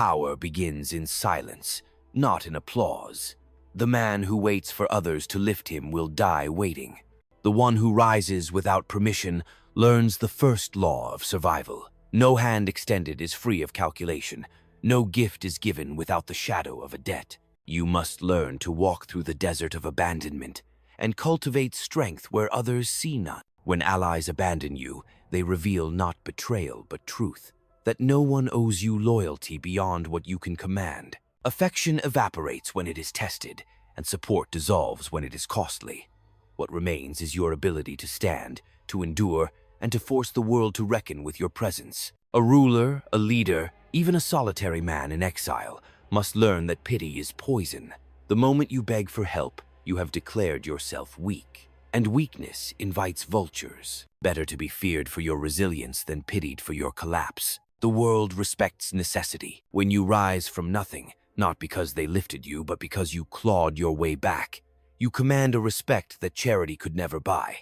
Power begins in silence, not in applause. The man who waits for others to lift him will die waiting. The one who rises without permission learns the first law of survival. No hand extended is free of calculation. No gift is given without the shadow of a debt. You must learn to walk through the desert of abandonment and cultivate strength where others see none. When allies abandon you, they reveal not betrayal but truth, that no one owes you loyalty beyond what you can command. Affection evaporates when it is tested, and support dissolves when it is costly. What remains is your ability to stand, to endure, and to force the world to reckon with your presence. A ruler, a leader, even a solitary man in exile must learn that pity is poison. The moment you beg for help, you have declared yourself weak, and weakness invites vultures. Better to be feared for your resilience than pitied for your collapse. The world respects necessity. When you rise from nothing, not because they lifted you, but because you clawed your way back, you command a respect that charity could never buy.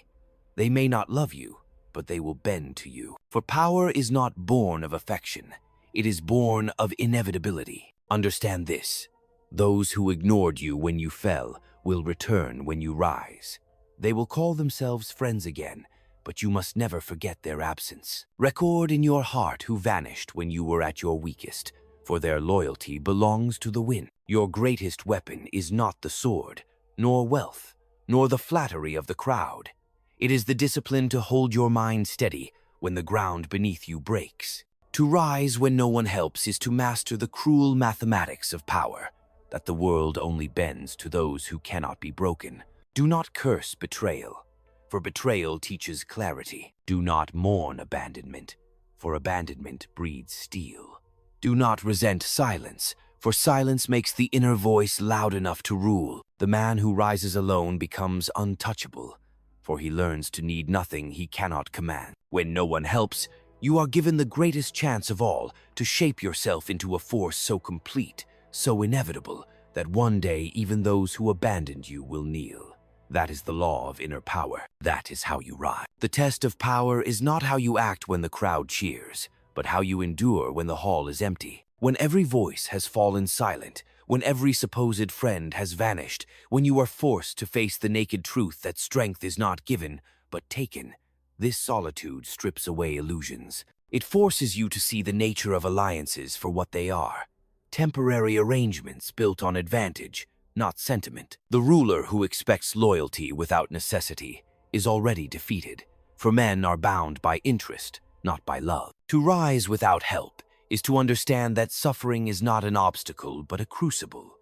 They may not love you, but they will bend to you. For power is not born of affection. It is born of inevitability. Understand this. Those who ignored you when you fell will return when you rise. They will call themselves friends again, but you must never forget their absence. Record in your heart who vanished when you were at your weakest, for their loyalty belongs to the wind. Your greatest weapon is not the sword, nor wealth, nor the flattery of the crowd. It is the discipline to hold your mind steady when the ground beneath you breaks. To rise when no one helps is to master the cruel mathematics of power, that the world only bends to those who cannot be broken. Do not curse betrayal, for betrayal teaches clarity. Do not mourn abandonment, for abandonment breeds steel. Do not resent silence, for silence makes the inner voice loud enough to rule. The man who rises alone becomes untouchable, for he learns to need nothing he cannot command. When no one helps, you are given the greatest chance of all to shape yourself into a force so complete, so inevitable, that one day even those who abandoned you will kneel. That is the law of inner power. That is how you rise. The test of power is not how you act when the crowd cheers, but how you endure when the hall is empty. When every voice has fallen silent, when every supposed friend has vanished, when you are forced to face the naked truth that strength is not given, but taken, this solitude strips away illusions. It forces you to see the nature of alliances for what they are. Temporary arrangements built on advantage, not sentiment. The ruler who expects loyalty without necessity is already defeated, for men are bound by interest, not by love. To rise without help is to understand that suffering is not an obstacle but a crucible.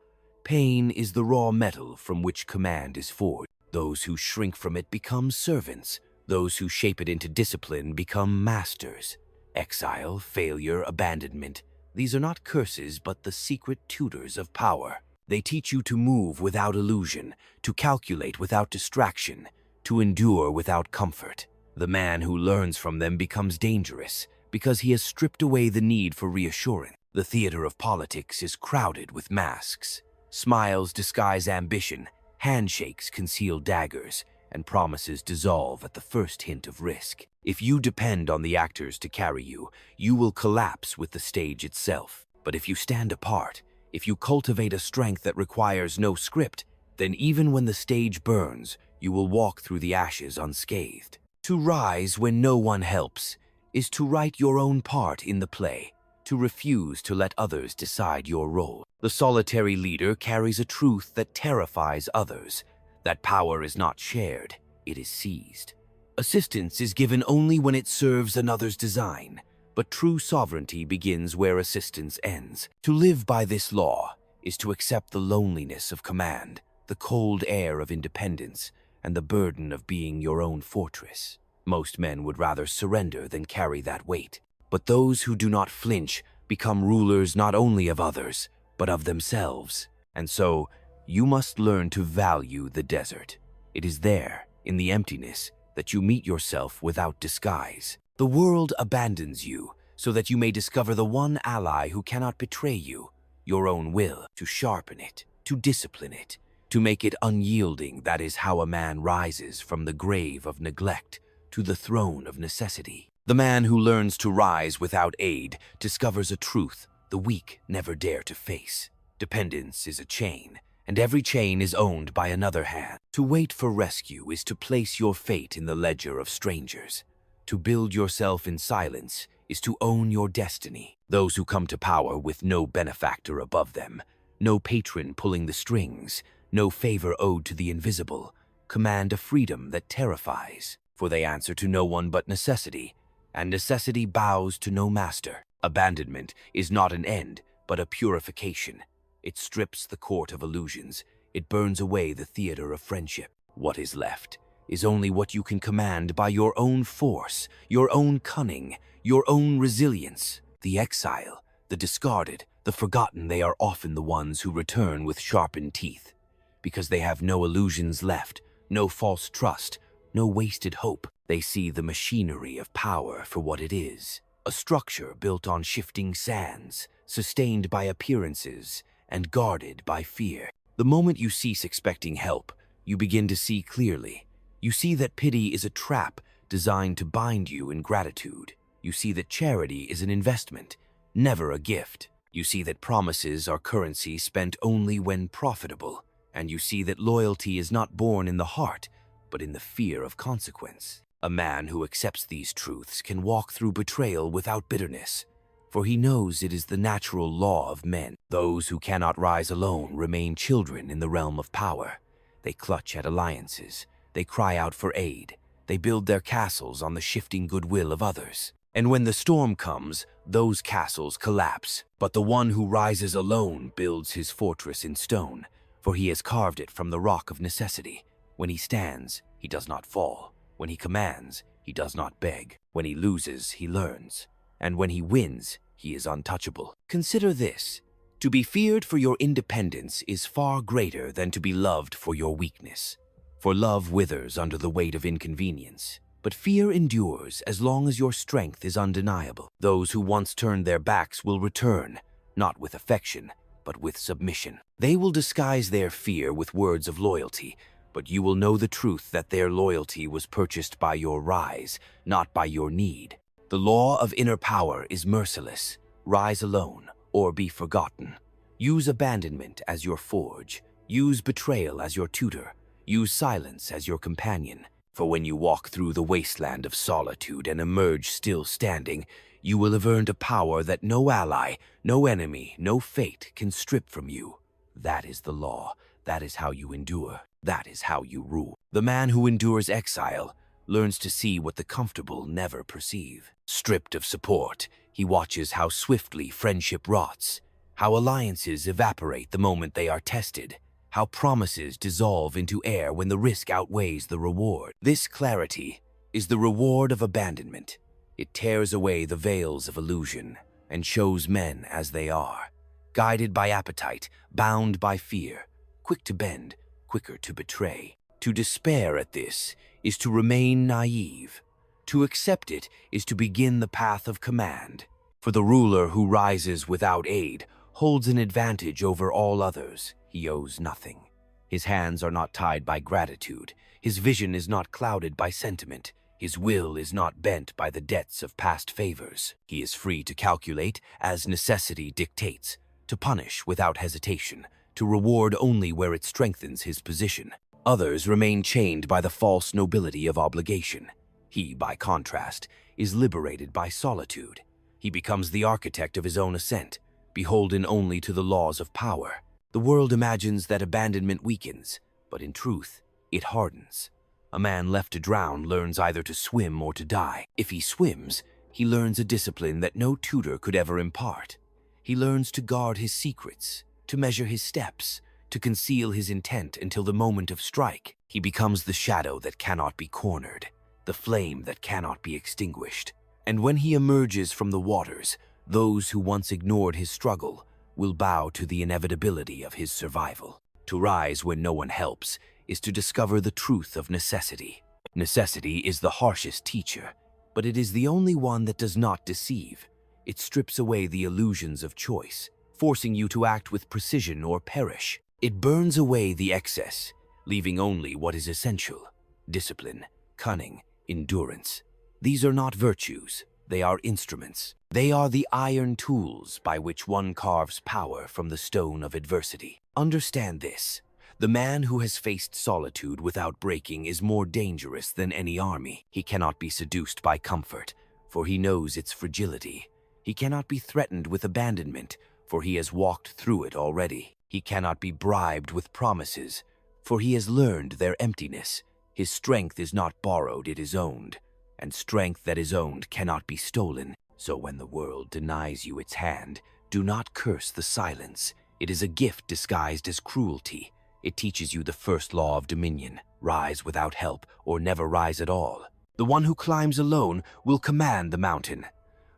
Pain is the raw metal from which command is forged. Those who shrink from it become servants. Those who shape it into discipline become masters. Exile, failure, abandonment, these are not curses but the secret tutors of power. They teach you to move without illusion, to calculate without distraction, to endure without comfort. The man who learns from them becomes dangerous because he has stripped away the need for reassurance. The theater of politics is crowded with masks. Smiles disguise ambition, handshakes conceal daggers, and promises dissolve at the first hint of risk. If you depend on the actors to carry you, you will collapse with the stage itself. But if you stand apart, if you cultivate a strength that requires no script, then even when the stage burns, you will walk through the ashes unscathed. To rise when no one helps is to write your own part in the play, to refuse to let others decide your role. The solitary leader carries a truth that terrifies others, that power is not shared, it is seized. Assistance is given only when it serves another's design, but true sovereignty begins where assistance ends. To live by this law is to accept the loneliness of command, the cold air of independence, and the burden of being your own fortress. Most men would rather surrender than carry that weight, but those who do not flinch become rulers not only of others, but of themselves. And so, you must learn to value the desert. It is there, in the emptiness, that you meet yourself without disguise. The world abandons you so that you may discover the one ally who cannot betray you, your own will, to sharpen it, to discipline it, to make it unyielding. That is how a man rises from the grave of neglect to the throne of necessity. The man who learns to rise without aid discovers a truth the weak never dare to face. Dependence is a chain, and every chain is owned by another hand. To wait for rescue is to place your fate in the ledger of strangers. To build yourself in silence is to own your destiny. Those who come to power with no benefactor above them, no patron pulling the strings, no favor owed to the invisible, command a freedom that terrifies, for they answer to no one but necessity, and necessity bows to no master. Abandonment is not an end, but a purification. It strips the court of illusions. It burns away the theater of friendship. What is left is only what you can command by your own force, your own cunning, your own resilience. The exile, the discarded, the forgotten, they are often the ones who return with sharpened teeth, because they have no illusions left, no false trust, no wasted hope. They see the machinery of power for what it is, a structure built on shifting sands, sustained by appearances and guarded by fear. The moment you cease expecting help, you begin to see clearly. You see that pity is a trap designed to bind you in gratitude. You see that charity is an investment, never a gift. You see that promises are currency spent only when profitable. And you see that loyalty is not born in the heart, but in the fear of consequence. A man who accepts these truths can walk through betrayal without bitterness, for he knows it is the natural law of men. Those who cannot rise alone remain children in the realm of power. They clutch at alliances. They cry out for aid. They build their castles on the shifting goodwill of others. And when the storm comes, those castles collapse. But the one who rises alone builds his fortress in stone, for he has carved it from the rock of necessity. When he stands, he does not fall. When he commands, he does not beg. When he loses, he learns. And when he wins, he is untouchable. Consider this: to be feared for your independence is far greater than to be loved for your weakness. For love withers under the weight of inconvenience, but fear endures as long as your strength is undeniable. Those who once turned their backs will return, not with affection, but with submission. They will disguise their fear with words of loyalty, but you will know the truth that their loyalty was purchased by your rise, not by your need. The law of inner power is merciless. Rise alone, or be forgotten. Use abandonment as your forge. Use betrayal as your tutor. Use silence as your companion. For when you walk through the wasteland of solitude and emerge still standing, you will have earned a power that no ally, no enemy, no fate can strip from you. That is the law. That is how you endure. That is how you rule. The man who endures exile learns to see what the comfortable never perceive. Stripped of support, he watches how swiftly friendship rots, how alliances evaporate the moment they are tested, how promises dissolve into air when the risk outweighs the reward. This clarity is the reward of abandonment. It tears away the veils of illusion and shows men as they are, guided by appetite, bound by fear, quick to bend, quicker to betray. To despair at this is to remain naive. To accept it is to begin the path of command. For the ruler who rises without aid holds an advantage over all others. He owes nothing. His hands are not tied by gratitude. His vision is not clouded by sentiment. His will is not bent by the debts of past favors. He is free to calculate as necessity dictates, to punish without hesitation, to reward only where it strengthens his position. Others remain chained by the false nobility of obligation. He, by contrast, is liberated by solitude. He becomes the architect of his own ascent, beholden only to the laws of power. The world imagines that abandonment weakens, but in truth, it hardens. A man left to drown learns either to swim or to die. If he swims, he learns a discipline that no tutor could ever impart. He learns to guard his secrets, to measure his steps, to conceal his intent until the moment of strike. He becomes the shadow that cannot be cornered, the flame that cannot be extinguished. And when he emerges from the waters, those who once ignored his struggle will bow to the inevitability of his survival. To rise when no one helps is to discover the truth of necessity. Necessity is the harshest teacher, but it is the only one that does not deceive. It strips away the illusions of choice, forcing you to act with precision or perish. It burns away the excess, leaving only what is essential: discipline, cunning, endurance. These are not virtues. they are instruments. They are the iron tools by which one carves power from the stone of adversity. Understand this. The man who has faced solitude without breaking is more dangerous than any army. He cannot be seduced by comfort, for he knows its fragility. He cannot be threatened with abandonment, for he has walked through it already. He cannot be bribed with promises, for he has learned their emptiness. His strength is not borrowed, it is owned, and strength that is owned cannot be stolen. So when the world denies you its hand, do not curse the silence. It is a gift disguised as cruelty. It teaches you the first law of dominion: rise without help or never rise at all. The one who climbs alone will command the mountain.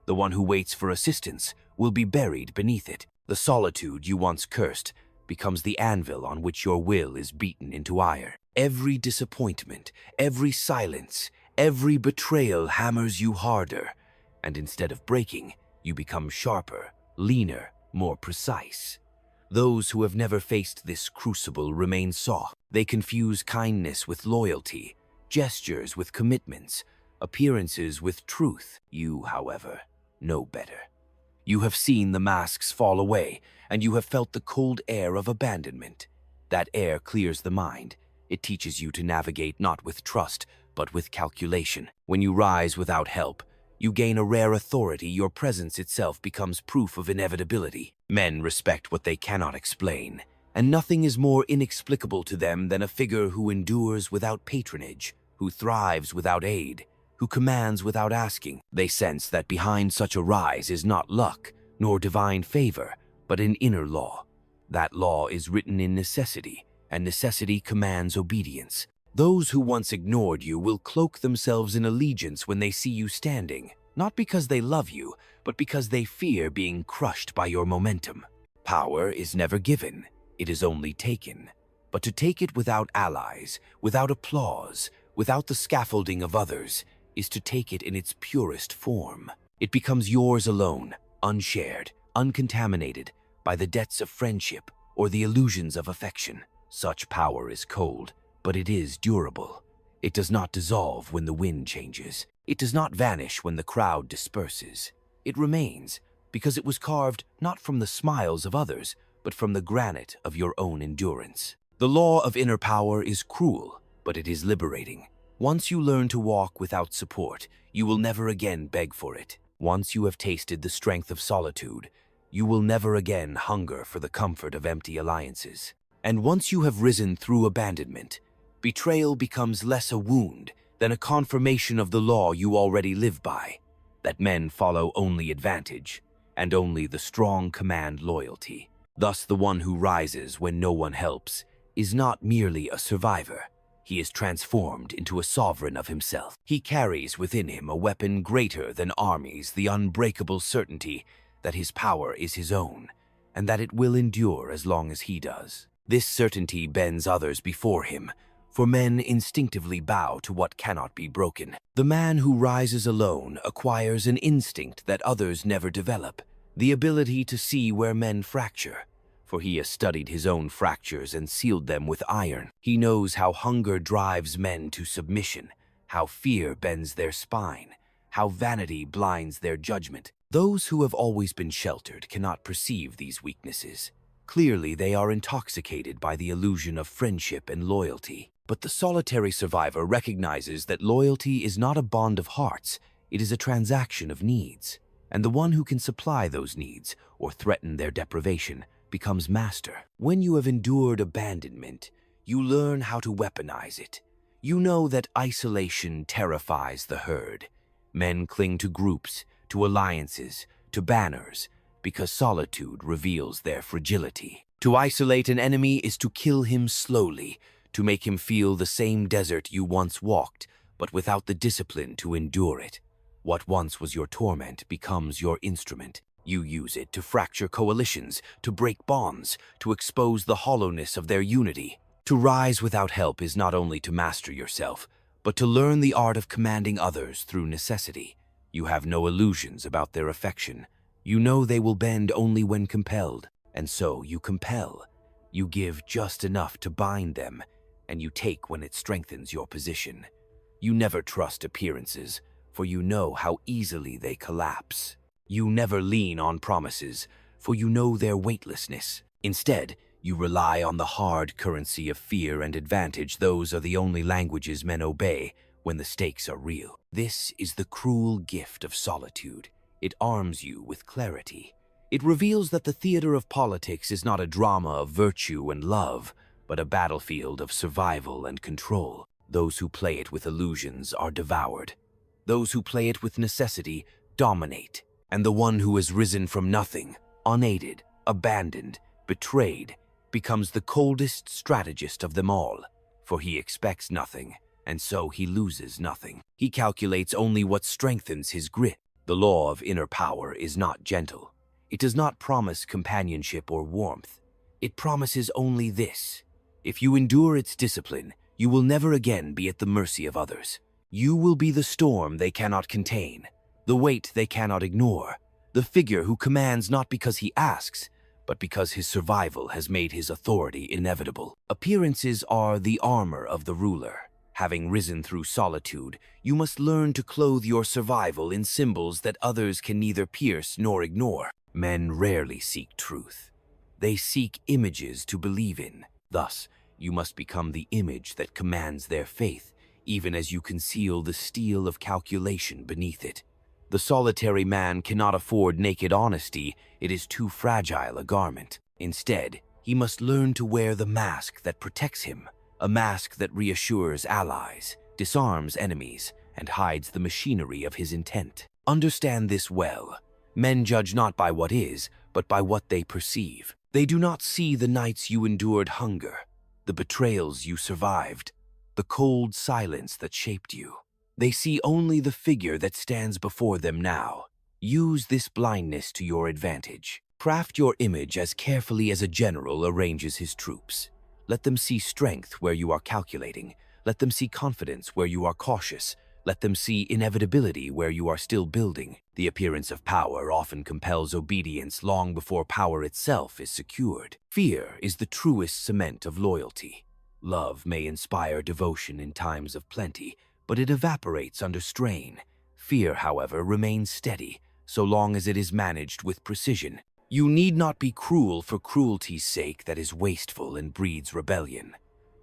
The one who waits for assistance will be buried beneath it. The solitude you once cursed becomes the anvil on which your will is beaten into iron. Every disappointment, every silence, every betrayal hammers you harder, and instead of breaking, you become sharper, leaner, more precise. Those who have never faced this crucible remain soft. They confuse kindness with loyalty, gestures with commitments, appearances with truth. You, however, know better. You have seen the masks fall away, and you have felt the cold air of abandonment. That air clears the mind. It teaches you to navigate not with trust, but with calculation. When you rise without help, you gain a rare authority. Your presence itself becomes proof of inevitability. Men respect what they cannot explain, and nothing is more inexplicable to them than a figure who endures without patronage, who thrives without aid, who commands without asking. They sense that behind such a rise is not luck, nor divine favor, but an inner law. That law is written in necessity, and necessity commands obedience. Those who once ignored you will cloak themselves in allegiance when they see you standing, not because they love you, but because they fear being crushed by your momentum. Power is never given, it is only taken. But to take it without allies, without applause, without the scaffolding of others, is to take it in its purest form. It becomes yours alone, unshared, uncontaminated by the debts of friendship or the illusions of affection. Such power is cold, but it is durable. It does not dissolve when the wind changes. It does not vanish when the crowd disperses. It remains because it was carved not from the smiles of others, but from the granite of your own endurance. The law of inner power is cruel, but it is liberating. Once you learn to walk without support, you will never again beg for it. Once you have tasted the strength of solitude, you will never again hunger for the comfort of empty alliances. And once you have risen through abandonment, betrayal becomes less a wound than a confirmation of the law you already live by, that men follow only advantage, and only the strong command loyalty. Thus, the one who rises when no one helps is not merely a survivor. He is transformed into a sovereign of himself. He carries within him a weapon greater than armies, the unbreakable certainty that his power is his own, and that it will endure as long as he does. This certainty bends others before him, for men instinctively bow to what cannot be broken. The man who rises alone acquires an instinct that others never develop, the ability to see where men fracture, for he has studied his own fractures and sealed them with iron. He knows how hunger drives men to submission, how fear bends their spine, how vanity blinds their judgment. Those who have always been sheltered cannot perceive these weaknesses. Clearly, they are intoxicated by the illusion of friendship and loyalty. But the solitary survivor recognizes that loyalty is not a bond of hearts, it is a transaction of needs. And the one who can supply those needs, or threaten their deprivation, becomes master. When you have endured abandonment, you learn how to weaponize it. You know that isolation terrifies the herd. Men cling to groups, to alliances, to banners, because solitude reveals their fragility. To isolate an enemy is to kill him slowly, to make him feel the same desert you once walked, but without the discipline to endure it. What once was your torment becomes your instrument. You use it to fracture coalitions, to break bonds, to expose the hollowness of their unity. To rise without help is not only to master yourself, but to learn the art of commanding others through necessity. You have no illusions about their affection. You know they will bend only when compelled, and so you compel. You give just enough to bind them, and you take when it strengthens your position. You never trust appearances, for you know how easily they collapse. You never lean on promises, for you know their weightlessness. Instead, you rely on the hard currency of fear and advantage. Those are the only languages men obey when the stakes are real. This is the cruel gift of solitude. It arms you with clarity. It reveals that the theater of politics is not a drama of virtue and love, but a battlefield of survival and control. Those who play it with illusions are devoured. Those who play it with necessity dominate. And the one who has risen from nothing, unaided, abandoned, betrayed, becomes the coldest strategist of them all, for he expects nothing, and so he loses nothing. He calculates only what strengthens his grit. The law of inner power is not gentle. It does not promise companionship or warmth. It promises only this: if you endure its discipline, you will never again be at the mercy of others. You will be the storm they cannot contain, the weight they cannot ignore, the figure who commands not because he asks, but because his survival has made his authority inevitable. Appearances are the armor of the ruler. Having risen through solitude, you must learn to clothe your survival in symbols that others can neither pierce nor ignore. Men rarely seek truth. They seek images to believe in. Thus, you must become the image that commands their faith, even as you conceal the steel of calculation beneath it. The solitary man cannot afford naked honesty. It is too fragile a garment. Instead, he must learn to wear the mask that protects him, a mask that reassures allies, disarms enemies, and hides the machinery of his intent. Understand this well. Men judge not by what is, but by what they perceive. They do not see the nights you endured hunger, the betrayals you survived, the cold silence that shaped you. They see only the figure that stands before them now. Use this blindness to your advantage. Craft your image as carefully as a general arranges his troops. Let them see strength where you are calculating. Let them see confidence where you are cautious. Let them see inevitability where you are still building. The appearance of power often compels obedience long before power itself is secured. Fear is the truest cement of loyalty. Love may inspire devotion in times of plenty, but it evaporates under strain. Fear, however, remains steady, so long as it is managed with precision. You need not be cruel for cruelty's sake that is wasteful and breeds rebellion.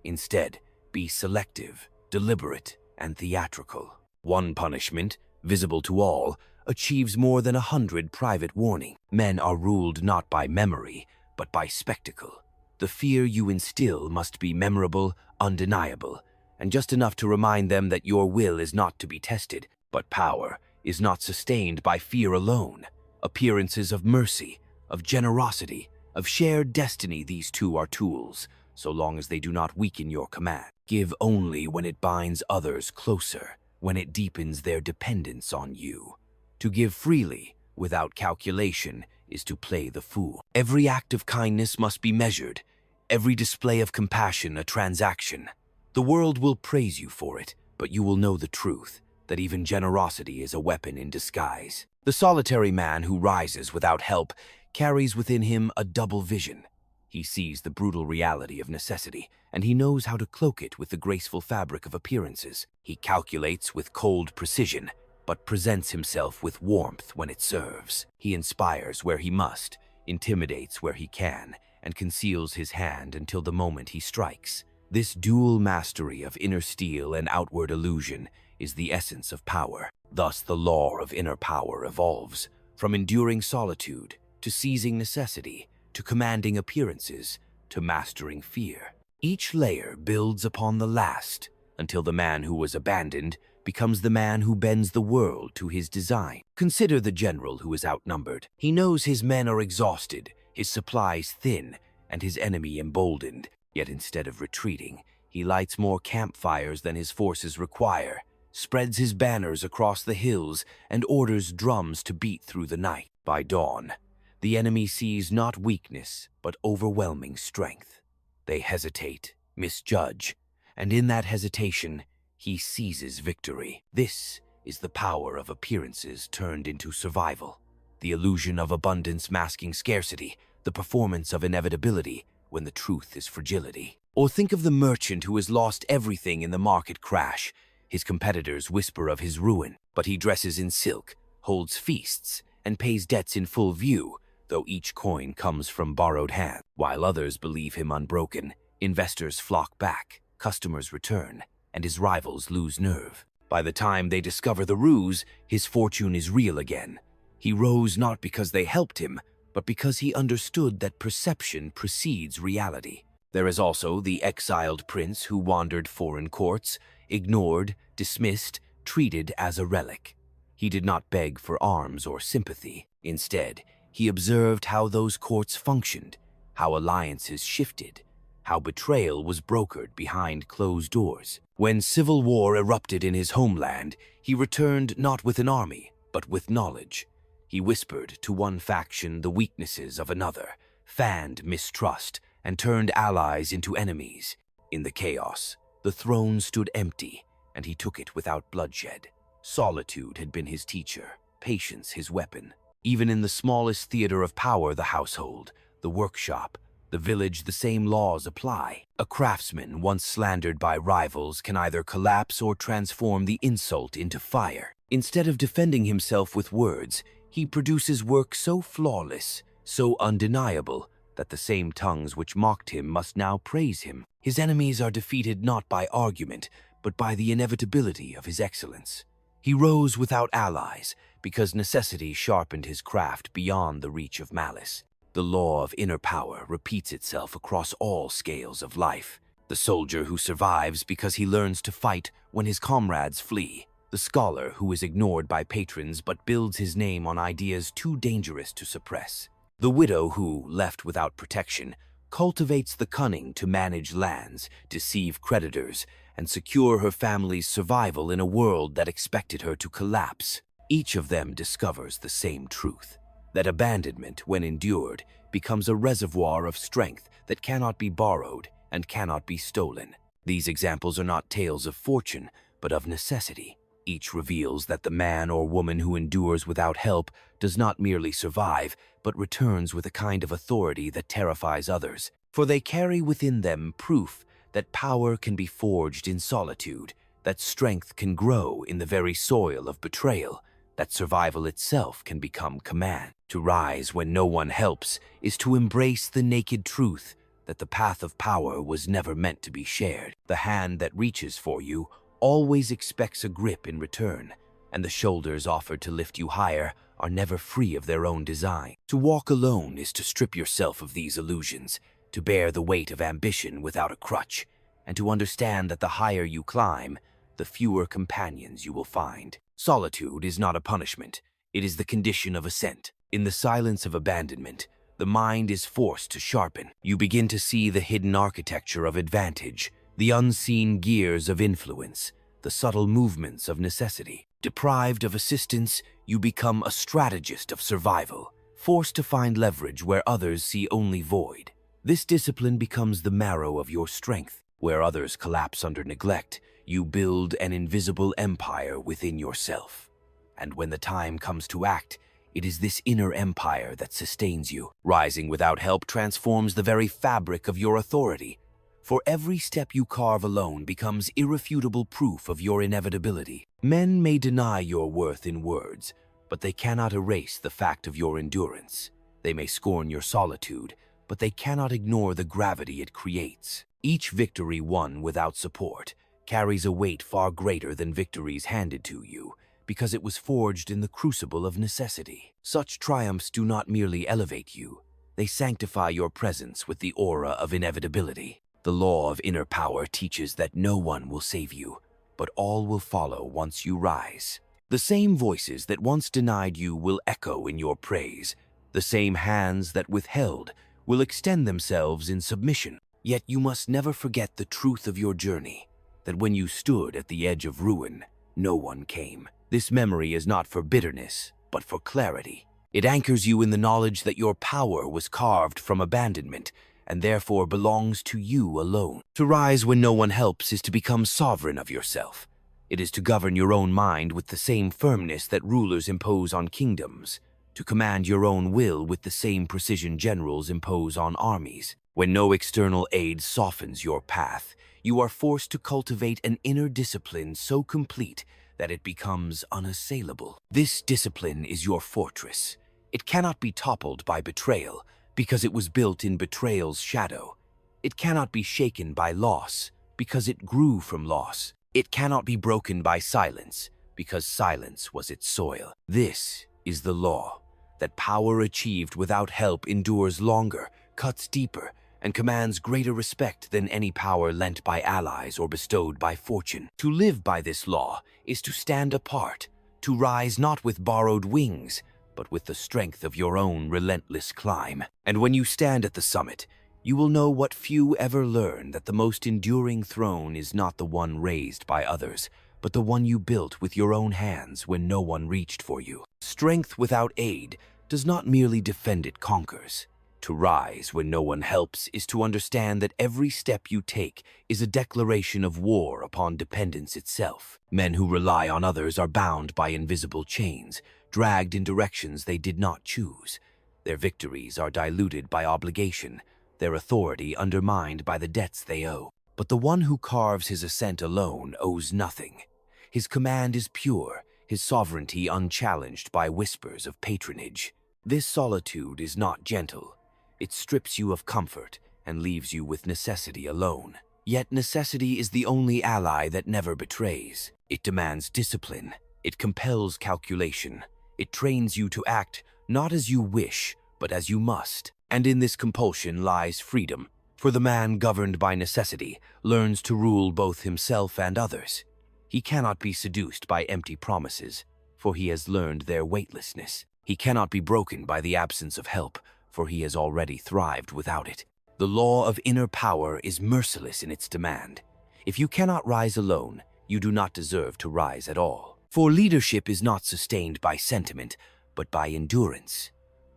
Instead, be selective, deliberate, and theatrical. One punishment, visible to all, achieves more than 100 private warnings. Men are ruled not by memory, but by spectacle. The fear you instill must be memorable, undeniable, and just enough to remind them that your will is not to be tested. But power is not sustained by fear alone. Appearances of mercy, of generosity, of shared destiny, these two are tools, so long as they do not weaken your command. Give only when it binds others closer, when it deepens their dependence on you. To give freely, without calculation, is to play the fool. Every act of kindness must be measured, every display of compassion a transaction. The world will praise you for it, but you will know the truth, that even generosity is a weapon in disguise. The solitary man who rises without help carries within him a double vision. He sees the brutal reality of necessity, and he knows how to cloak it with the graceful fabric of appearances. He calculates with cold precision, but presents himself with warmth when it serves. He inspires where he must, intimidates where he can, and conceals his hand until the moment he strikes. This dual mastery of inner steel and outward illusion is the essence of power. Thus the law of inner power evolves, from enduring solitude, to seizing necessity, to commanding appearances, to mastering fear. Each layer builds upon the last, until the man who was abandoned becomes the man who bends the world to his design. Consider the general who is outnumbered. He knows his men are exhausted, his supplies thin, and his enemy emboldened. Yet instead of retreating, he lights more campfires than his forces require, spreads his banners across the hills, and orders drums to beat through the night. By dawn, the enemy sees not weakness, but overwhelming strength. They hesitate, misjudge, and in that hesitation, he seizes victory. This is the power of appearances turned into survival, the illusion of abundance masking scarcity, the performance of inevitability when the truth is fragility. Or think of the merchant who has lost everything in the market crash. His competitors whisper of his ruin, but he dresses in silk, holds feasts, and pays debts in full view, though each coin comes from borrowed hands. While others believe him unbroken, investors flock back, customers return, and his rivals lose nerve. By the time they discover the ruse, his fortune is real again. He rose not because they helped him, but because he understood that perception precedes reality. There is also the exiled prince who wandered foreign courts, ignored, dismissed, treated as a relic. He did not beg for arms or sympathy. Instead, he observed how those courts functioned, how alliances shifted, how betrayal was brokered behind closed doors. When civil war erupted in his homeland, he returned not with an army, but with knowledge. He whispered to one faction the weaknesses of another, fanned mistrust, and turned allies into enemies. In the chaos, the throne stood empty, and he took it without bloodshed. Solitude had been his teacher, patience his weapon. Even in the smallest theater of power, the household, the workshop, the village, the same laws apply. A craftsman once slandered by rivals can either collapse or transform the insult into fire. Instead of defending himself with words, he produces work so flawless, so undeniable, that the same tongues which mocked him must now praise him. His enemies are defeated not by argument, but by the inevitability of his excellence. He rose without allies, because necessity sharpened his craft beyond the reach of malice. The law of inner power repeats itself across all scales of life. The soldier who survives because he learns to fight when his comrades flee. The scholar who is ignored by patrons but builds his name on ideas too dangerous to suppress. The widow who, left without protection, cultivates the cunning to manage lands, deceive creditors, and secure her family's survival in a world that expected her to collapse. Each of them discovers the same truth, that abandonment, when endured, becomes a reservoir of strength that cannot be borrowed and cannot be stolen. These examples are not tales of fortune, but of necessity. Each reveals that the man or woman who endures without help does not merely survive, but returns with a kind of authority that terrifies others. For they carry within them proof that power can be forged in solitude, that strength can grow in the very soil of betrayal, that survival itself can become command. To rise when no one helps is to embrace the naked truth that the path of power was never meant to be shared. The hand that reaches for you always expects a grip in return, and the shoulders offered to lift you higher are never free of their own design. To walk alone is to strip yourself of these illusions, to bear the weight of ambition without a crutch, and to understand that the higher you climb, the fewer companions you will find. Solitude is not a punishment, it is the condition of ascent. In the silence of abandonment, the mind is forced to sharpen. You begin to see the hidden architecture of advantage, the unseen gears of influence, the subtle movements of necessity. Deprived of assistance, you become a strategist of survival, forced to find leverage where others see only void. This discipline becomes the marrow of your strength. Where others collapse under neglect, you build an invisible empire within yourself. And when the time comes to act, it is this inner empire that sustains you. Rising without help transforms the very fabric of your authority. For every step you carve alone becomes irrefutable proof of your inevitability. Men may deny your worth in words, but they cannot erase the fact of your endurance. They may scorn your solitude, but they cannot ignore the gravity it creates. Each victory won without support carries a weight far greater than victories handed to you, because it was forged in the crucible of necessity. Such triumphs do not merely elevate you, they sanctify your presence with the aura of inevitability. The law of inner power teaches that no one will save you, but all will follow once you rise. The same voices that once denied you will echo in your praise. The same hands that withheld will extend themselves in submission. Yet you must never forget the truth of your journey, that when you stood at the edge of ruin, no one came. This memory is not for bitterness, but for clarity. It anchors you in the knowledge that your power was carved from abandonment, and therefore belongs to you alone. To rise when no one helps is to become sovereign of yourself. It is to govern your own mind with the same firmness that rulers impose on kingdoms. to command your own will with the same precision generals impose on armies. When no external aid softens your path, you are forced to cultivate an inner discipline so complete that it becomes unassailable. This discipline is your fortress. It cannot be toppled by betrayal, because it was built in betrayal's shadow. It cannot be shaken by loss, because it grew from loss. It cannot be broken by silence, because silence was its soil. This is the law, that power achieved without help endures longer, cuts deeper, and commands greater respect than any power lent by allies or bestowed by fortune. To live by this law is to stand apart, to rise not with borrowed wings, but with the strength of your own relentless climb. And when you stand at the summit, you will know what few ever learn, that the most enduring throne is not the one raised by others, but the one you built with your own hands when no one reached for you. Strength without aid does not merely defend, it conquers. To rise when no one helps is to understand that every step you take is a declaration of war upon dependence itself. Men who rely on others are bound by invisible chains, dragged in directions they did not choose. Their victories are diluted by obligation, their authority undermined by the debts they owe. But the one who carves his ascent alone owes nothing. His command is pure, his sovereignty unchallenged by whispers of patronage. This solitude is not gentle. It strips you of comfort and leaves you with necessity alone. Yet necessity is the only ally that never betrays. It demands discipline. It compels calculation. It trains you to act not as you wish, but as you must. And in this compulsion lies freedom. For the man governed by necessity learns to rule both himself and others. He cannot be seduced by empty promises, for he has learned their weightlessness. He cannot be broken by the absence of help, for he has already thrived without it. The law of inner power is merciless in its demand. If you cannot rise alone, you do not deserve to rise at all. For leadership is not sustained by sentiment, but by endurance.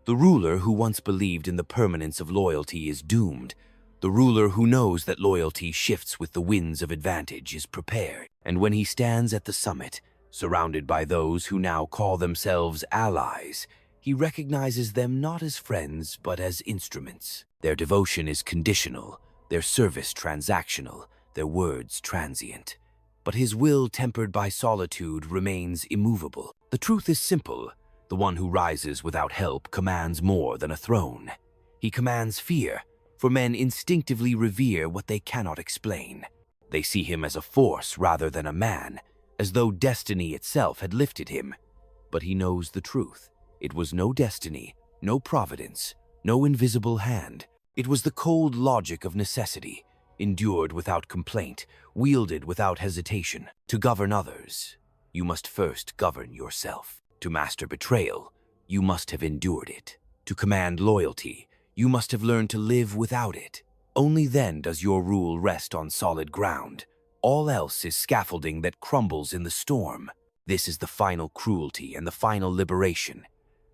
The ruler who once believed in the permanence of loyalty is doomed. The ruler who knows that loyalty shifts with the winds of advantage is prepared. And when he stands at the summit, surrounded by those who now call themselves allies, he recognizes them not as friends, but as instruments. Their devotion is conditional, their service transactional, their words transient. But his will, tempered by solitude, remains immovable. The truth is simple. The one who rises without help commands more than a throne. He commands fear, for men instinctively revere what they cannot explain. They see him as a force rather than a man, as though destiny itself had lifted him. But he knows the truth. It was no destiny, no providence, no invisible hand. It was the cold logic of necessity, endured without complaint, wielded without hesitation. To govern others, you must first govern yourself. To master betrayal, you must have endured it. To command loyalty, you must have learned to live without it. Only then does your rule rest on solid ground. All else is scaffolding that crumbles in the storm. This is the final cruelty and the final liberation.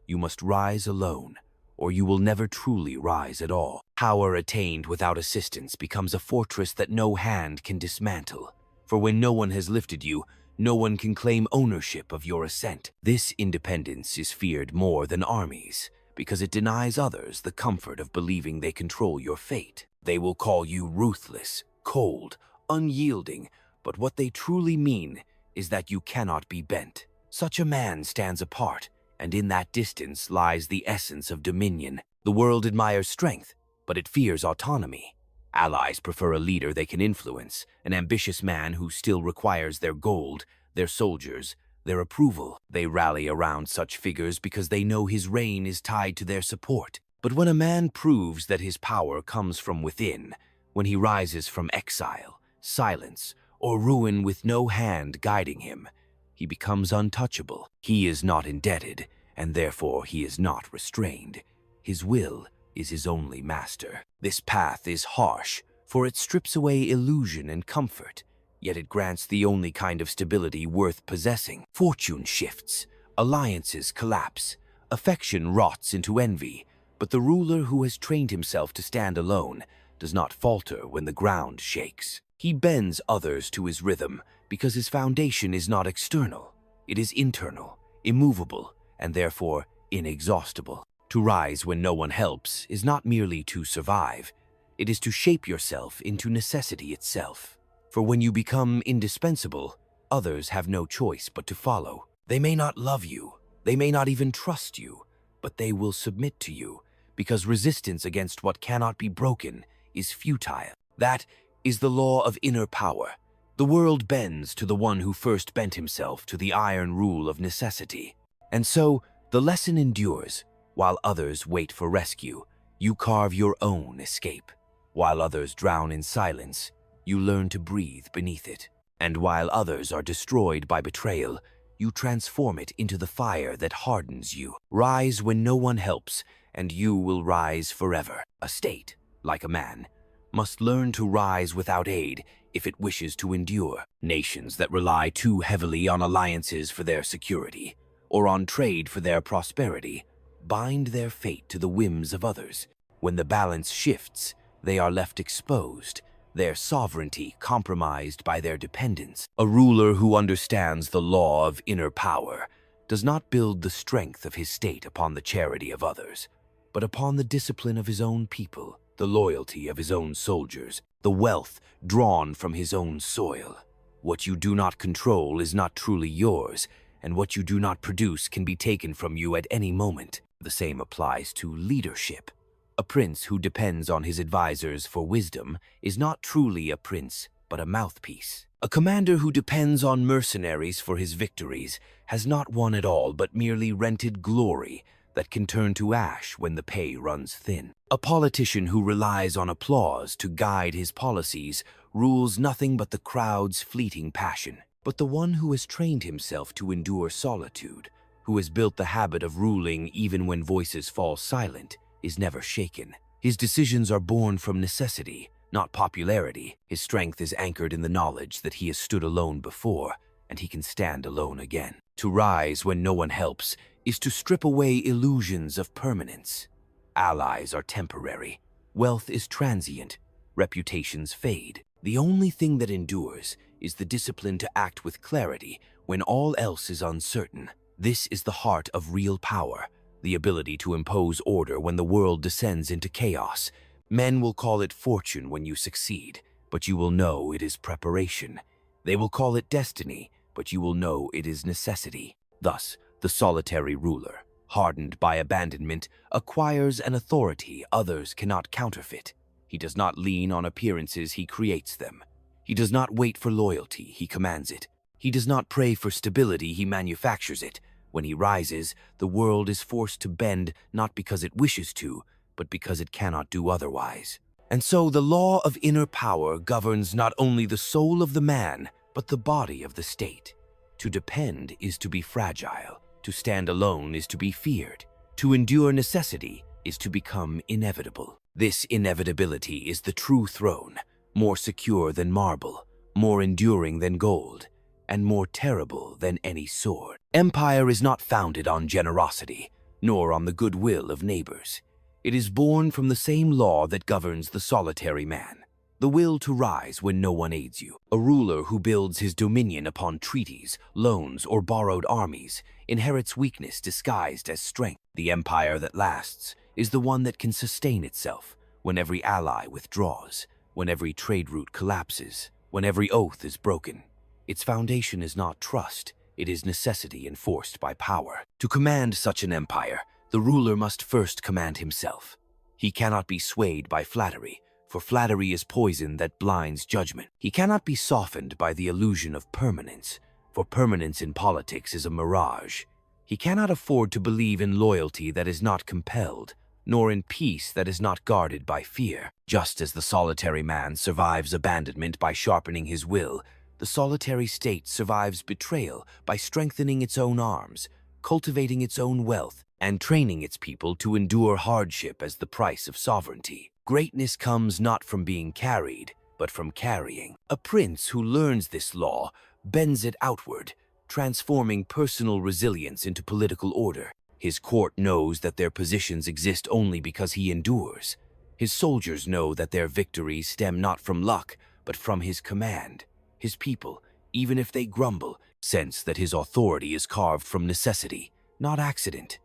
You must rise alone, or you will never truly rise at all. Power attained without assistance becomes a fortress that no hand can dismantle. For when no one has lifted you, no one can claim ownership of your ascent. This independence is feared more than armies, because it denies others the comfort of believing they control your fate. They will call you ruthless, cold, unyielding, but what they truly mean is that you cannot be bent. Such a man stands apart, and in that distance lies the essence of dominion. The world admires strength, but it fears autonomy. Allies prefer a leader they can influence, an ambitious man who still requires their gold, their soldiers, their approval. They rally around such figures because they know his reign is tied to their support. But when a man proves that his power comes from within, when he rises from exile, silence, or ruin with no hand guiding him, he becomes untouchable. He is not indebted, and therefore he is not restrained. His will is his only master. This path is harsh, for it strips away illusion and comfort, yet it grants the only kind of stability worth possessing. Fortune shifts, alliances collapse, affection rots into envy, but the ruler who has trained himself to stand alone does not falter when the ground shakes. He bends others to his rhythm because his foundation is not external. It is internal, immovable, and therefore inexhaustible. To rise when no one helps is not merely to survive, it is to shape yourself into necessity itself. For when you become indispensable, others have no choice but to follow. They may not love you, they may not even trust you, but they will submit to you, because resistance against what cannot be broken is futile. That is the law of inner power. The world bends to the one who first bent himself to the iron rule of necessity. And so, the lesson endures. While others wait for rescue, you carve your own escape. While others drown in silence, you learn to breathe beneath it. And while others are destroyed by betrayal, you transform it into the fire that hardens you. Rise when no one helps, and you will rise forever. A state, like a man, must learn to rise without aid if it wishes to endure. Nations that rely too heavily on alliances for their security, or on trade for their prosperity, bind their fate to the whims of others. When the balance shifts, they are left exposed, their sovereignty compromised by their dependence. A ruler who understands the law of inner power does not build the strength of his state upon the charity of others, but upon the discipline of his own people, the loyalty of his own soldiers, the wealth drawn from his own soil. What you do not control is not truly yours, and what you do not produce can be taken from you at any moment. The same applies to leadership. A prince who depends on his advisors for wisdom is not truly a prince, but a mouthpiece. A commander who depends on mercenaries for his victories has not won at all, but merely rented glory that can turn to ash when the pay runs thin. A politician who relies on applause to guide his policies rules nothing but the crowd's fleeting passion. But the one who has trained himself to endure solitude, who has built the habit of ruling even when voices fall silent, is never shaken. His decisions are born from necessity, not popularity. His strength is anchored in the knowledge that he has stood alone before, and he can stand alone again. To rise when no one helps is to strip away illusions of permanence. Allies are temporary. Wealth is transient. Reputations fade. The only thing that endures is the discipline to act with clarity when all else is uncertain. This is the heart of real power, the ability to impose order when the world descends into chaos. Men will call it fortune when you succeed, but you will know it is preparation. They will call it destiny, but you will know it is necessity. Thus, the solitary ruler, hardened by abandonment, acquires an authority others cannot counterfeit. He does not lean on appearances, he creates them. He does not wait for loyalty, he commands it. He does not pray for stability, he manufactures it. When he rises, the world is forced to bend not because it wishes to, but because it cannot do otherwise. And so the law of inner power governs not only the soul of the man, but the body of the state. To depend is to be fragile. To stand alone is to be feared. To endure necessity is to become inevitable. This inevitability is the true throne, more secure than marble, more enduring than gold, and more terrible than any sword. Empire is not founded on generosity, nor on the goodwill of neighbors. It is born from the same law that governs the solitary man, the will to rise when no one aids you. A ruler who builds his dominion upon treaties, loans, or borrowed armies inherits weakness disguised as strength. The empire that lasts is the one that can sustain itself when every ally withdraws, when every trade route collapses, when every oath is broken. Its foundation is not trust, it is necessity enforced by power. To command such an empire, the ruler must first command himself. He cannot be swayed by flattery, for flattery is poison that blinds judgment. He cannot be softened by the illusion of permanence, for permanence in politics is a mirage. He cannot afford to believe in loyalty that is not compelled, nor in peace that is not guarded by fear. Just as the solitary man survives abandonment by sharpening his will, the solitary state survives betrayal by strengthening its own arms, cultivating its own wealth, and training its people to endure hardship as the price of sovereignty. Greatness comes not from being carried, but from carrying. A prince who learns this law bends it outward, transforming personal resilience into political order. His court knows that their positions exist only because he endures. His soldiers know that their victories stem not from luck, but from his command. His people, even if they grumble, sense that his authority is carved from necessity, not accident.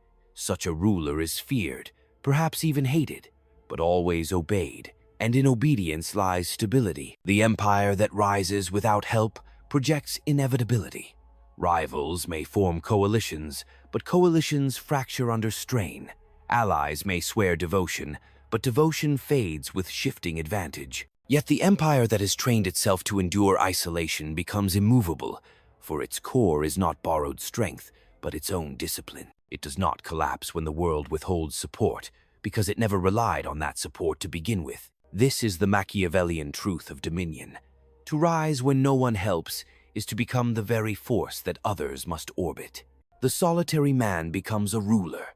Such a ruler is feared, perhaps even hated, but always obeyed, and in obedience lies stability. The empire that rises without help projects inevitability. Rivals may form coalitions, but coalitions fracture under strain. Allies may swear devotion, but devotion fades with shifting advantage. Yet the empire that has trained itself to endure isolation becomes immovable, for its core is not borrowed strength, but its own discipline. It does not collapse when the world withholds support, because it never relied on that support to begin with. This is the Machiavellian truth of dominion. To rise when no one helps is to become the very force that others must orbit. The solitary man becomes a ruler.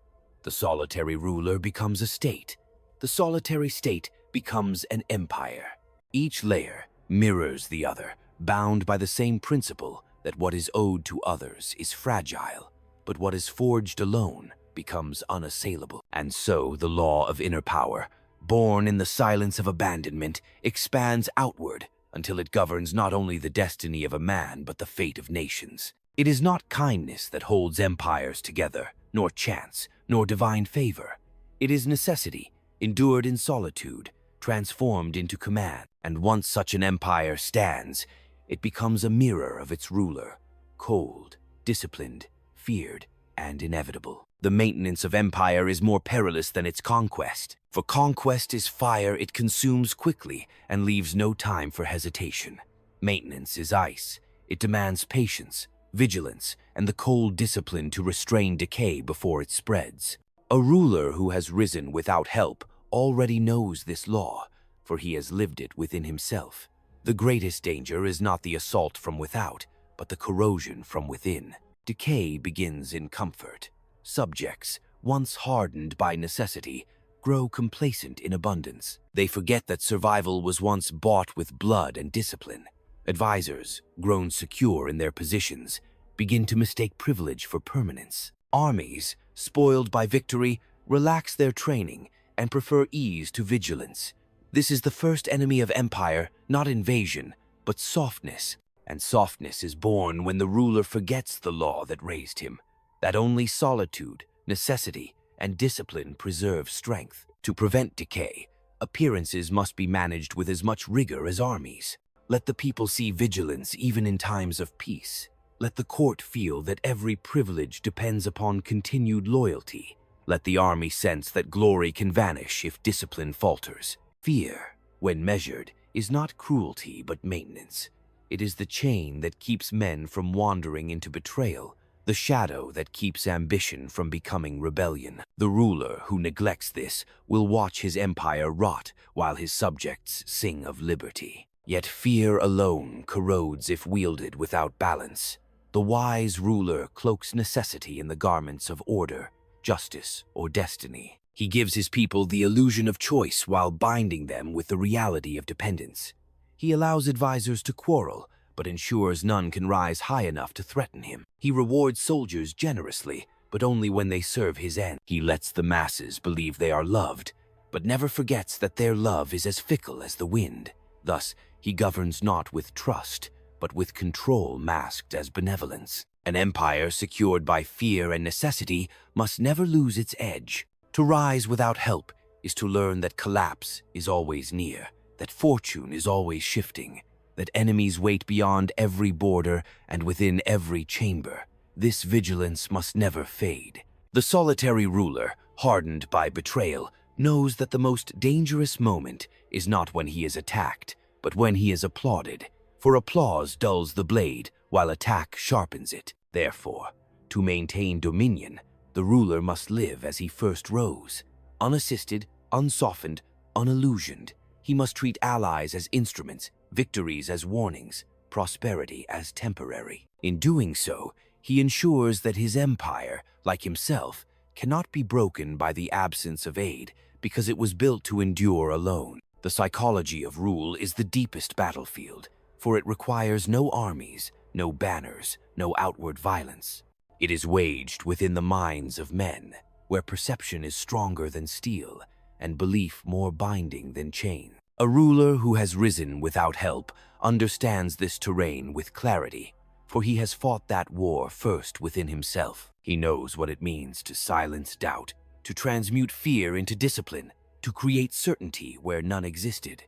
The solitary ruler becomes a state. The solitary state becomes an empire. Each layer mirrors the other, bound by the same principle that what is owed to others is fragile, but what is forged alone becomes unassailable. And so the law of inner power, born in the silence of abandonment, expands outward until it governs not only the destiny of a man but the fate of nations. It is not kindness that holds empires together, nor chance, nor divine favor. It is necessity, endured in solitude, transformed into command. And once such an empire stands, it becomes a mirror of its ruler, cold, disciplined, feared, and inevitable. The maintenance of empire is more perilous than its conquest. For conquest is fire it consumes quickly and leaves no time for hesitation. Maintenance is ice. It demands patience, vigilance, and the cold discipline to restrain decay before it spreads. A ruler who has risen without help already knows this law, for he has lived it within himself. The greatest danger is not the assault from without, but the corrosion from within. Decay begins in comfort. Subjects, once hardened by necessity, grow complacent in abundance. They forget that survival was once bought with blood and discipline. Advisors, grown secure in their positions, begin to mistake privilege for permanence. Armies, spoiled by victory, relax their training and prefer ease to vigilance. This is the first enemy of empire, not invasion, but softness. And softness is born when the ruler forgets the law that raised him, that only solitude, necessity, and discipline preserve strength. To prevent decay, appearances must be managed with as much rigor as armies. Let the people see vigilance even in times of peace. Let the court feel that every privilege depends upon continued loyalty. Let the army sense that glory can vanish if discipline falters. Fear, when measured, is not cruelty but maintenance. It is the chain that keeps men from wandering into betrayal, the shadow that keeps ambition from becoming rebellion. The ruler who neglects this will watch his empire rot while his subjects sing of liberty. Yet fear alone corrodes if wielded without balance. The wise ruler cloaks necessity in the garments of order, justice, or destiny. He gives his people the illusion of choice while binding them with the reality of dependence. He allows advisors to quarrel, but ensures none can rise high enough to threaten him. He rewards soldiers generously, but only when they serve his end. He lets the masses believe they are loved, but never forgets that their love is as fickle as the wind. Thus, he governs not with trust, but with control masked as benevolence. An empire secured by fear and necessity must never lose its edge. To rise without help is to learn that collapse is always near, that fortune is always shifting, that enemies wait beyond every border and within every chamber. This vigilance must never fade. The solitary ruler, hardened by betrayal, knows that the most dangerous moment is not when he is attacked, but when he is applauded. For applause dulls the blade, while attack sharpens it. Therefore, to maintain dominion, the ruler must live as he first rose, unassisted, unsoftened, unillusioned. He must treat allies as instruments, victories as warnings, prosperity as temporary. In doing so, he ensures that his empire, like himself, cannot be broken by the absence of aid because it was built to endure alone. The psychology of rule is the deepest battlefield, for it requires no armies, no banners, no outward violence. It is waged within the minds of men, where perception is stronger than steel and belief more binding than chain. A ruler who has risen without help understands this terrain with clarity, for he has fought that war first within himself. He knows what it means to silence doubt, to transmute fear into discipline, to create certainty where none existed.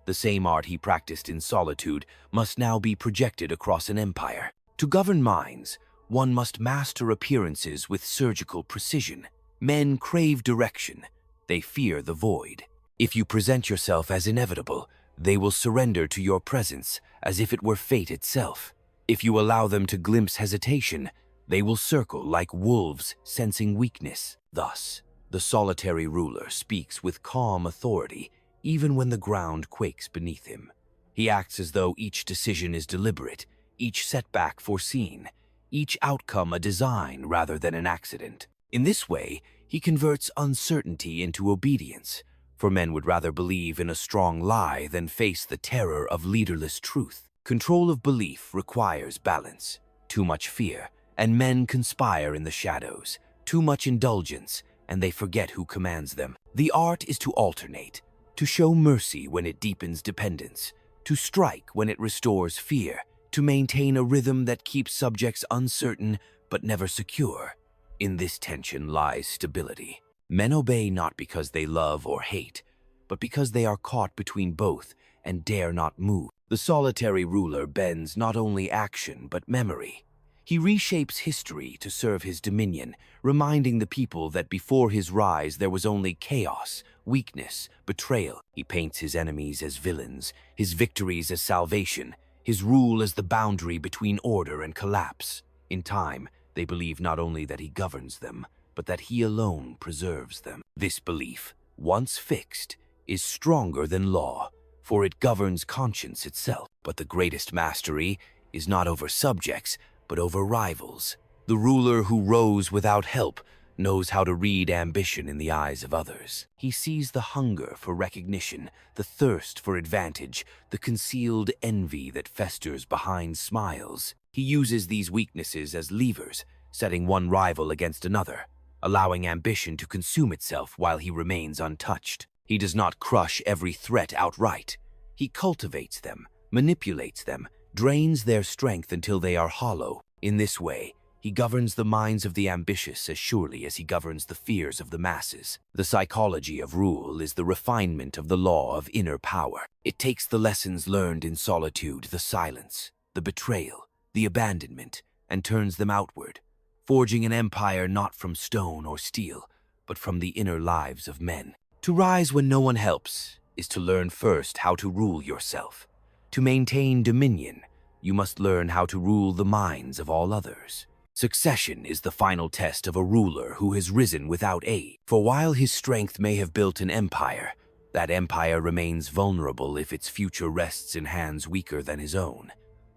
The same art he practiced in solitude must now be projected across an empire. To govern minds, one must master appearances with surgical precision. Men crave direction. They fear the void. If you present yourself as inevitable, they will surrender to your presence as if it were fate itself. If you allow them to glimpse hesitation, they will circle like wolves sensing weakness. Thus, the solitary ruler speaks with calm authority even when the ground quakes beneath him. He acts as though each decision is deliberate, each setback foreseen, each outcome a design rather than an accident. In this way, he converts uncertainty into obedience, for men would rather believe in a strong lie than face the terror of leaderless truth. Control of belief requires balance. Too much fear, and men conspire in the shadows. Too much indulgence, and they forget who commands them. The art is to alternate, to show mercy when it deepens dependence, to strike when it restores fear, to maintain a rhythm that keeps subjects uncertain but never secure. In this tension lies stability. Men obey not because they love or hate, but because they are caught between both and dare not move. The solitary ruler bends not only action but memory. He reshapes history to serve his dominion, reminding the people that before his rise there was only chaos, weakness, betrayal. He paints his enemies as villains, his victories as salvation, his rule as the boundary between order and collapse. In time, they believe not only that he governs them, but that he alone preserves them. This belief, once fixed, is stronger than law, for it governs conscience itself. But the greatest mastery is not over subjects, but over rivals. The ruler who rose without help knows how to read ambition in the eyes of others. He sees the hunger for recognition, the thirst for advantage, the concealed envy that festers behind smiles. He uses these weaknesses as levers, setting one rival against another, allowing ambition to consume itself while he remains untouched. He does not crush every threat outright. He cultivates them, manipulates them, drains their strength until they are hollow. In this way, he governs the minds of the ambitious as surely as he governs the fears of the masses. The psychology of rule is the refinement of the law of inner power. It takes the lessons learned in solitude, the silence, the betrayal, the abandonment, and turns them outward, forging an empire not from stone or steel, but from the inner lives of men. To rise when no one helps is to learn first how to rule yourself. To maintain dominion, you must learn how to rule the minds of all others. Succession is the final test of a ruler who has risen without aid. For while his strength may have built an empire, that empire remains vulnerable if its future rests in hands weaker than his own.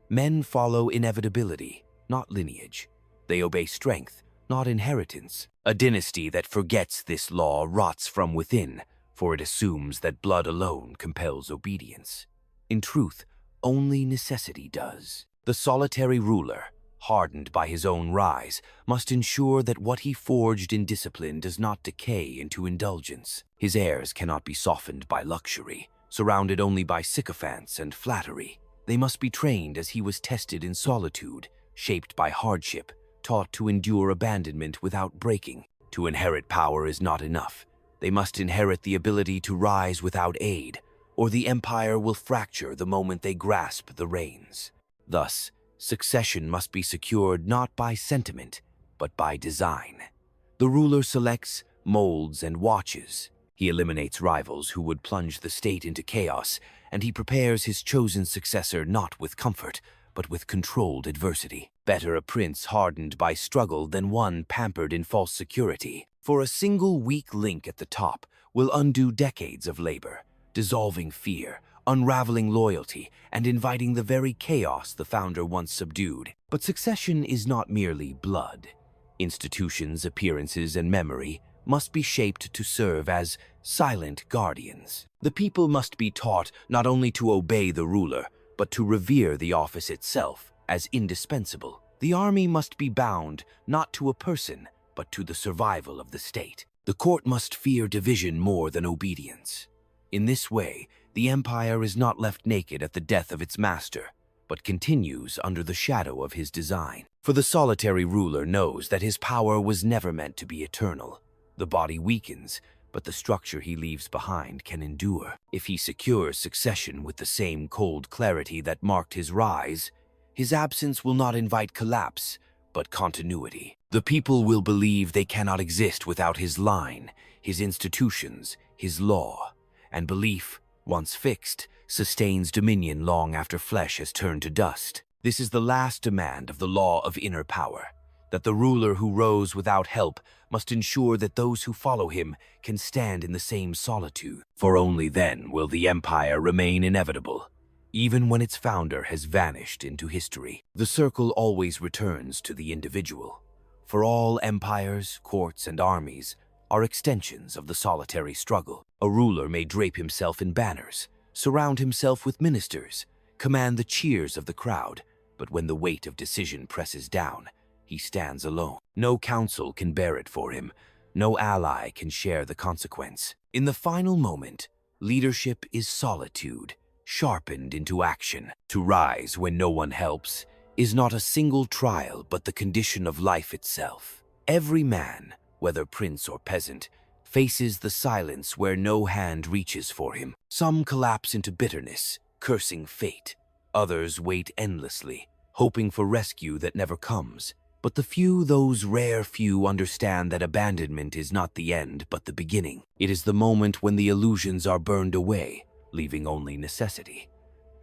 Men follow inevitability, not lineage. They obey strength, not inheritance. A dynasty that forgets this law rots from within, for it assumes that blood alone compels obedience. In truth, only necessity does. The solitary ruler, hardened by his own rise, must ensure that what he forged in discipline does not decay into indulgence. His heirs cannot be softened by luxury, surrounded only by sycophants and flattery. They must be trained as he was tested in solitude, shaped by hardship, taught to endure abandonment without breaking. To inherit power is not enough. They must inherit the ability to rise without aid, or the empire will fracture the moment they grasp the reins. Thus, succession must be secured not by sentiment, but by design. The ruler selects, molds, and watches. He eliminates rivals who would plunge the state into chaos, and he prepares his chosen successor not with comfort, but with controlled adversity. Better a prince hardened by struggle than one pampered in false security. For a single weak link at the top will undo decades of labor, dissolving fear, unraveling loyalty, and inviting the very chaos the founder once subdued. But succession is not merely blood. Institutions, appearances, and memory must be shaped to serve as silent guardians. The people must be taught not only to obey the ruler, but to revere the office itself as indispensable. The army must be bound not to a person, but to the survival of the state. The court must fear division more than obedience. In this way, the empire is not left naked at the death of its master, but continues under the shadow of his design. For the solitary ruler knows that his power was never meant to be eternal. The body weakens, but the structure he leaves behind can endure. If he secures succession with the same cold clarity that marked his rise, his absence will not invite collapse, but continuity. The people will believe they cannot exist without his line, his institutions, his law. And belief, once fixed, sustains dominion long after flesh has turned to dust. This is the last demand of the law of inner power, that the ruler who rose without help must ensure that those who follow him can stand in the same solitude. For only then will the empire remain inevitable, even when its founder has vanished into history. The circle always returns to the individual, for all empires, courts, and armies are extensions of the solitary struggle. A ruler may drape himself in banners, surround himself with ministers, command the cheers of the crowd, but when the weight of decision presses down, he stands alone. No council can bear it for him. No ally can share the consequence. In the final moment, leadership is solitude, sharpened into action. To rise when no one helps is not a single trial, but the condition of life itself. Every man, whether prince or peasant, faces the silence where no hand reaches for him. Some collapse into bitterness, cursing fate. Others wait endlessly, hoping for rescue that never comes. But the few, those rare few, understand that abandonment is not the end, but the beginning. It is the moment when the illusions are burned away, leaving only necessity.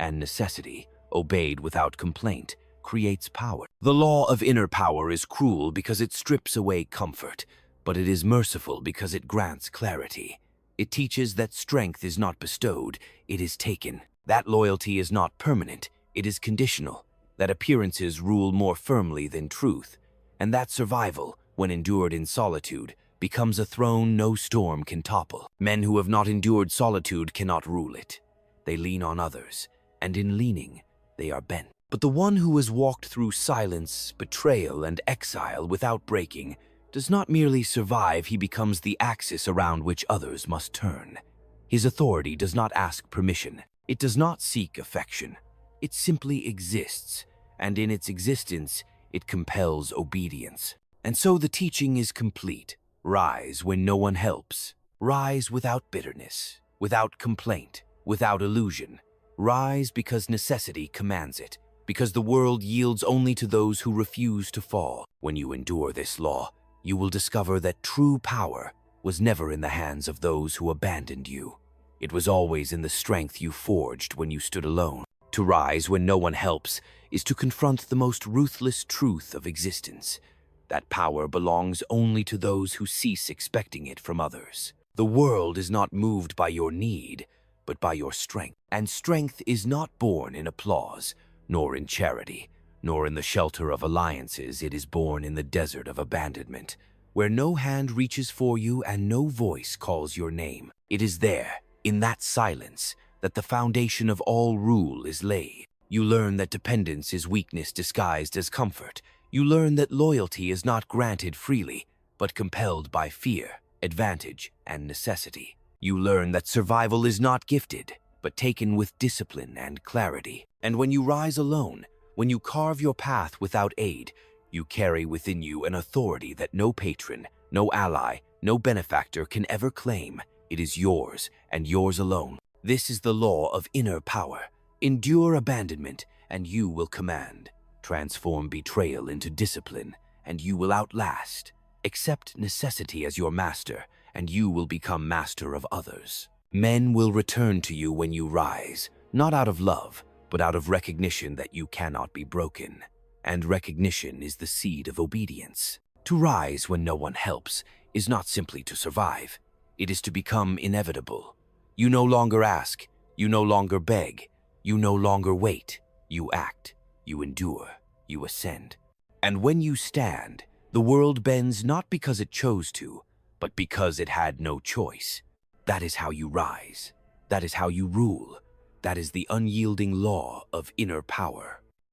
And necessity, obeyed without complaint, creates power. The law of inner power is cruel because it strips away comfort, but it is merciful because it grants clarity. It teaches that strength is not bestowed, it is taken. That loyalty is not permanent, it is conditional. That appearances rule more firmly than truth, and that survival, when endured in solitude, becomes a throne no storm can topple. Men who have not endured solitude cannot rule it. They lean on others, and in leaning, they are bent. But the one who has walked through silence, betrayal, and exile without breaking does not merely survive, he becomes the axis around which others must turn. His authority does not ask permission. It does not seek affection. It simply exists, and in its existence, it compels obedience. And so the teaching is complete. Rise when no one helps. Rise without bitterness, without complaint, without illusion. Rise because necessity commands it, because the world yields only to those who refuse to fall. When you endure this law, you will discover that true power was never in the hands of those who abandoned you. It was always in the strength you forged when you stood alone. To rise when no one helps is to confront the most ruthless truth of existence, that power belongs only to those who cease expecting it from others. The world is not moved by your need, but by your strength. And strength is not born in applause, nor in charity, nor in the shelter of alliances. It is born in the desert of abandonment, where no hand reaches for you and no voice calls your name. It is there, in that silence, that the foundation of all rule is laid. You learn that dependence is weakness disguised as comfort. You learn that loyalty is not granted freely, but compelled by fear, advantage, and necessity. You learn that survival is not gifted, but taken with discipline and clarity. And when you rise alone, when you carve your path without aid, you carry within you an authority that no patron, no ally, no benefactor can ever claim. It is yours, and yours alone. This is the law of inner power. Endure abandonment, and you will command. Transform betrayal into discipline, and you will outlast. Accept necessity as your master, and you will become master of others. Men will return to you when you rise, not out of love, but out of recognition that you cannot be broken. And recognition is the seed of obedience. To rise when no one helps is not simply to survive. It is to become inevitable. You no longer ask, you no longer beg, you no longer wait. You act, you endure, you ascend. And when you stand, the world bends not because it chose to, but because it had no choice. That is how you rise. That is how you rule. That is the unyielding law of inner power.